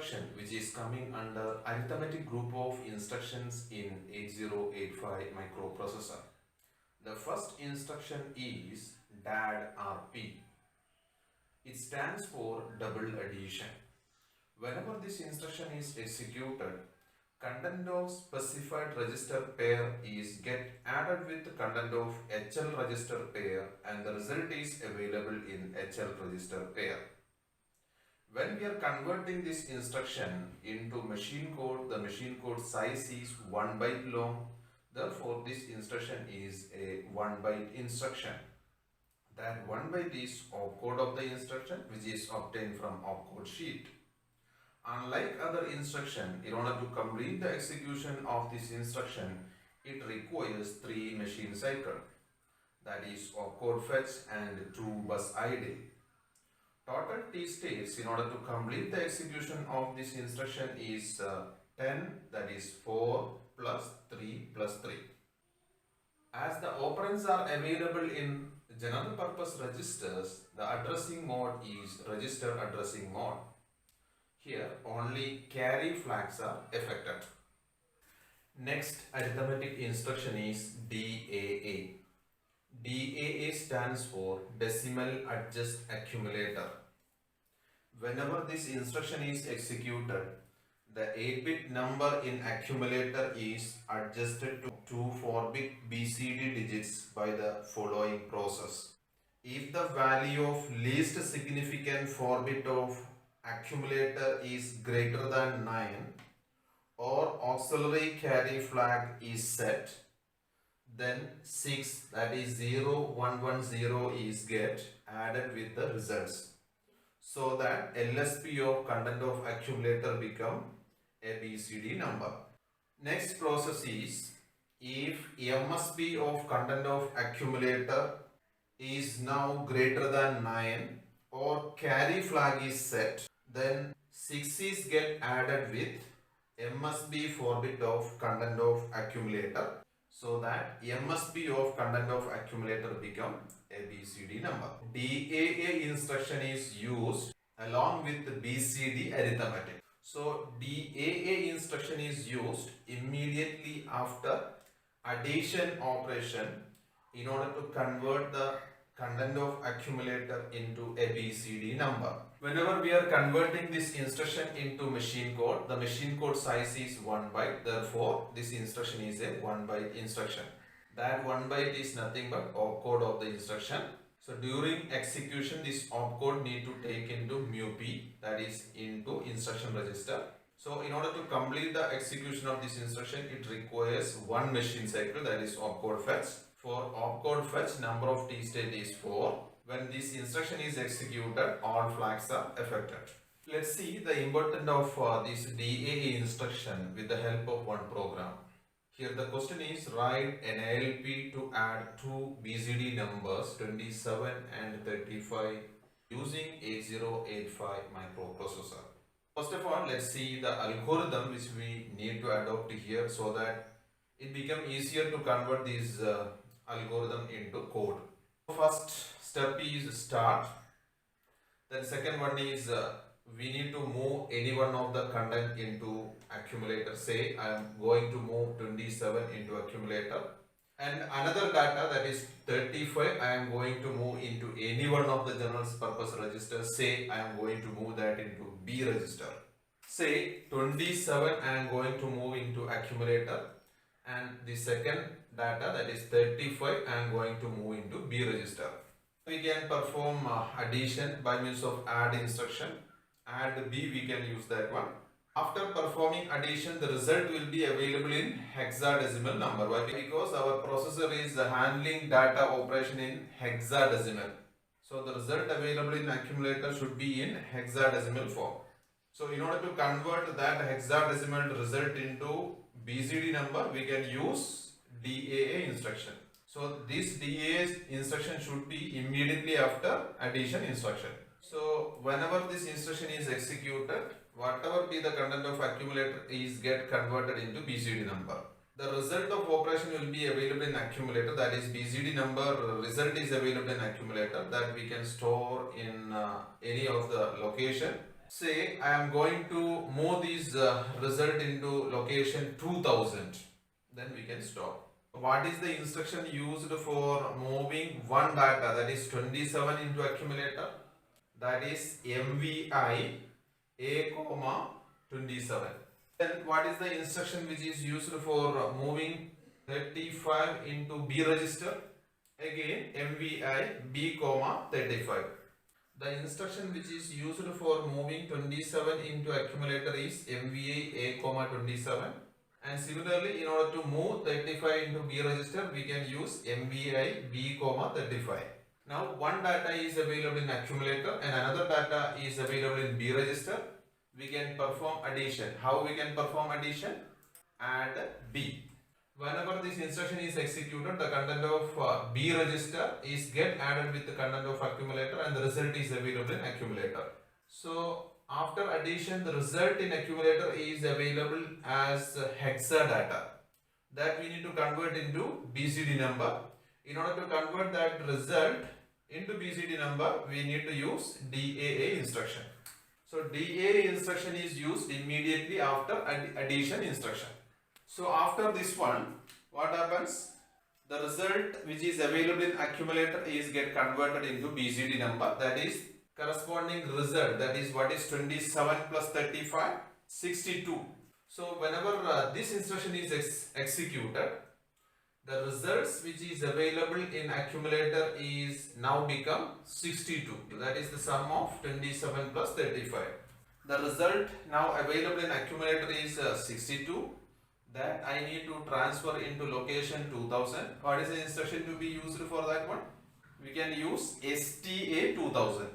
instruction which is coming under arithmetic group of instructions in 8085 microprocessor. The first instruction is DAD-RP. It stands for double addition. Whenever this instruction is executed, content of specified register pair is get added with content of HL register pair and the result is available in HL register pair. When we are converting this instruction into machine code, the machine code size is 1 byte long. Therefore, this instruction is a 1 byte instruction. That 1 byte is opcode of the instruction which is obtained from opcode sheet. Unlike other instruction, in order to complete the execution of this instruction, it requires 3 machine cycle. That is opcode fetch and 2 bus idle. Total T states in order to complete the execution of this instruction is 10, that is 4 plus 3 plus 3. As the operands are available in general purpose registers, the addressing mode is register addressing mode. Here only carry flags are affected. Next arithmetic instruction is DAA. DAA stands for decimal adjust accumulator. Whenever this instruction is executed, the 8-bit number in accumulator is adjusted to 2 4-bit BCD digits by the following process. If the value of least significant 4-bit of accumulator is greater than 9 or auxiliary carry flag is set, then 6, that is 0110 is get added with the results, so that LSB of content of accumulator become a BCD number. Next process is if MSB of content of accumulator is now greater than 9 or carry flag is set, then 6 is get added with MSB 4-bit of content of accumulator, so that MSB of content of accumulator become a BCD number. DAA instruction is used along with the BCD arithmetic. So DAA instruction is used immediately after addition operation in order to convert the content of accumulator into a BCD number. Whenever we are converting this instruction into machine code, the machine code size is 1 byte. Therefore, this instruction is a 1 byte instruction. That 1 byte is nothing but opcode of the instruction. So during execution, this opcode need to take into MUP, that is into instruction register. So in order to complete the execution of this instruction, it requires 1 machine cycle, that is opcode fetch. For opcode fetch, number of T state is 4. When this instruction is executed, all flags are affected. Let's see the importance of this DAA instruction with the help of one program. Here the question is write an ALP to add 2 BCD numbers 27 and 35 using 8085 microprocessor. First of all, let's see the algorithm which we need to adopt here so that it becomes easier to convert this algorithm into code. First step is start. Then second one is we need to move any one of the content into accumulator. Say I am going to move 27 into accumulator, and another data, that is 35, I am going to move into any one of the general purpose registers. Say I am going to move that into B register. Say 27 I am going to move into accumulator, and the second data, that is 35, I am going to move into B register. We can perform addition by means of add instruction. Add B, we can use that one. After performing addition, the result will be available in hexadecimal number. Why? Because our processor is handling data operation in hexadecimal. So the result available in accumulator should be in hexadecimal form. So in order to convert that hexadecimal result into BCD number, we can use DAA instruction. So this DAA instruction should be immediately after addition instruction. So whenever this instruction is executed, whatever be the content of accumulator is get converted into BCD number. The result of operation will be available in accumulator, that is BCD number result is available in accumulator, that we can store in any of the location. Say I am going to move this result into location 2000, then we can stop. What is the instruction used for moving one data, that is 27 into accumulator? That is MVI A comma 27. Then what is the instruction which is used for moving 35 into B register? Again MVI B comma 35. The instruction which is used for moving 27 into accumulator is MVI A comma 27. And similarly, in order to move 35 into B register, we can use MVI B comma 35. Now one data is available in accumulator and another data is available in B register. We can perform addition. How we can perform addition? Add B. Whenever this instruction is executed, the content of B register is get added with the content of accumulator and the result is available in accumulator. So after addition, the result in accumulator is available as hexa data that we need to convert into BCD number. In order to convert that result into BCD number, we need to use DAA instruction. So DAA instruction is used immediately after addition instruction. So after this one, what happens? The result which is available in accumulator is get converted into BCD number, that is corresponding result, that is what is 27 plus 35, 62. So whenever this instruction is executed, the results which is available in accumulator is now become 62. That is the sum of 27 plus 35. The result now available in accumulator is 62. That I need to transfer into location 2000. What is the instruction to be used for that one? We can use STA 2000.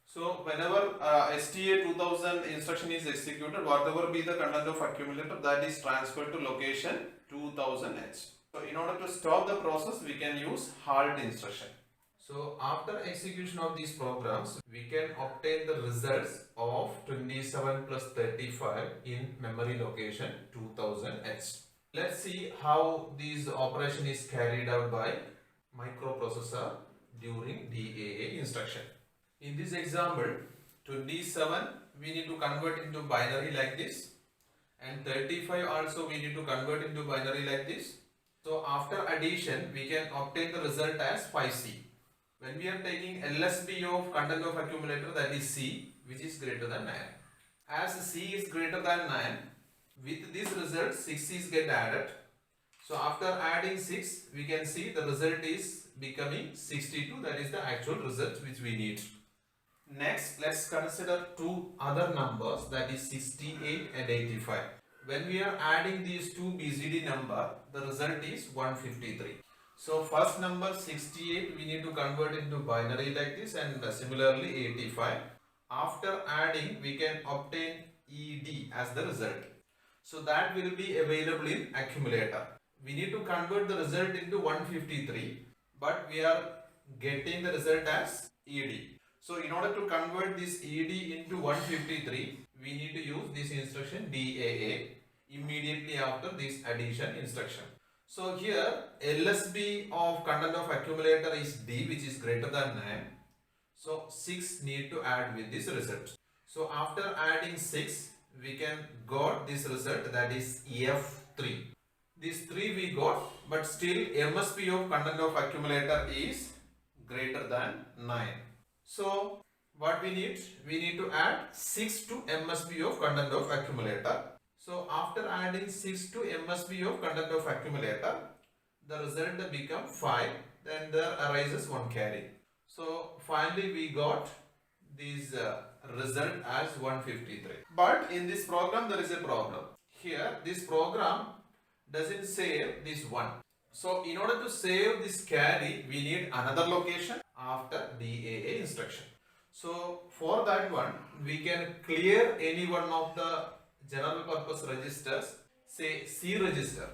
So whenever STA 2000 instruction is executed, whatever be the content of accumulator, that is transferred to location 2000H. So in order to stop the process, we can use halt instruction. So after execution of these programs, we can obtain the results of 27 plus 35 in memory location 2000H. Let's see how this operation is carried out by microprocessor during DAA instruction. In this example, 27 we need to convert into binary like this, and 35 also we need to convert into binary like this. So after addition, we can obtain the result as 5C. When we are taking LSB of content of accumulator, that is C, which is greater than 9. As C is greater than 9, with this result 6 is get added. So after adding 6, we can see the result is becoming 62. That is the actual result which we need. Next, let's consider two other numbers, that is 68 and 85. When we are adding these two BCD number, the result is 153. So first number 68 we need to convert into binary like this, and similarly 85. After adding, we can obtain ED as the result. So that will be available in accumulator. We need to convert the result into 153, but we are getting the result as ED. So in order to convert this ED into 153, we need to use this instruction DAA immediately after this addition instruction. So here LSB of content of accumulator is D, which is greater than 9. So 6 need to add with this result. So after adding 6, we can got this result, that is F3. This 3 we got, but still MSB of content of accumulator is greater than 9. So what we need? We need to add 6 to MSB of content of accumulator. So after adding 6 to MSB of content of accumulator, the result become 5. Then there arises one carry. So finally we got this result as 153. But in this program there is a problem. Here this program doesn't save this one. So in order to save this carry, we need another location after DAA instruction. So for that one, we can clear any one of the general purpose registers, say C register.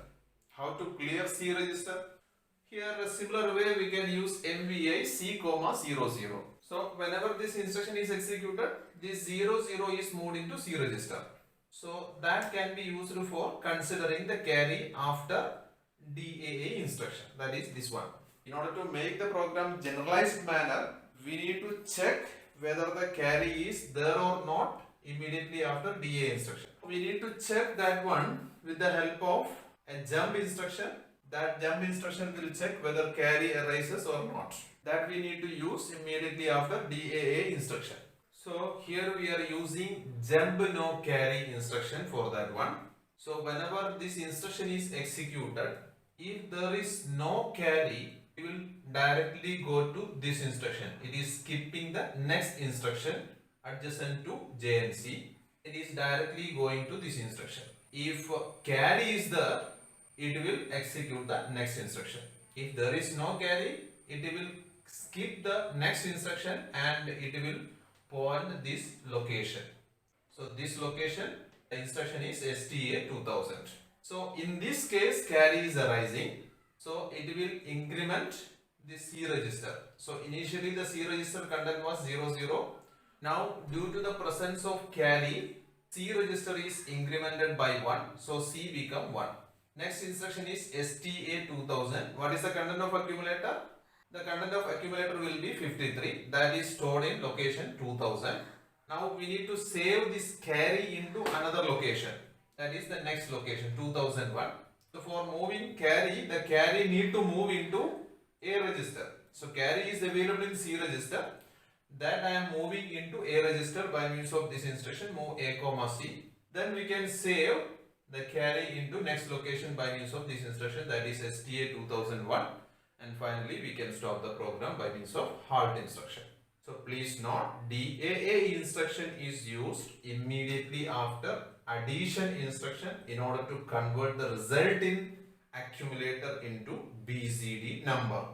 How to clear C register? Here a similar way we can use MVI C comma 00. So whenever this instruction is executed, this 00 is moved into C register. So that can be used for considering the carry after DAA instruction, that is this one. In order to make the program generalized manner, we need to check whether the carry is there or not immediately after DA instruction. We need to check that one with the help of a jump instruction. That jump instruction will check whether carry arises or not. That we need to use immediately after DAA instruction. So here we are using jump no carry instruction for that one. So whenever this instruction is executed, if there is no carry, we will directly go to this instruction. It is skipping the next instruction adjacent to JNC. It is directly going to this instruction. If carry is there, it will execute the next instruction. If there is no carry, it will skip the next instruction and it will point this location. So this location, the instruction is STA 2000. So in this case, carry is arising. So it will increment the C register. So initially the C register content was 00. Now due to the presence of carry, C register is incremented by 1. So C become 1. Next instruction is STA 2000. What is the content of accumulator? The content of accumulator will be 53. That is stored in location 2000. Now we need to save this carry into another location. That is the next location 2001. So for moving carry, the carry need to move into A register. So carry is available in C register. That I am moving into A register by means of this instruction, move A comma C. Then we can save the carry into next location by means of this instruction, that is STA 2001. And finally we can stop the program by means of halt instruction. So please note, DAA instruction is used immediately after addition instruction in order to convert the result in accumulator into BCD number.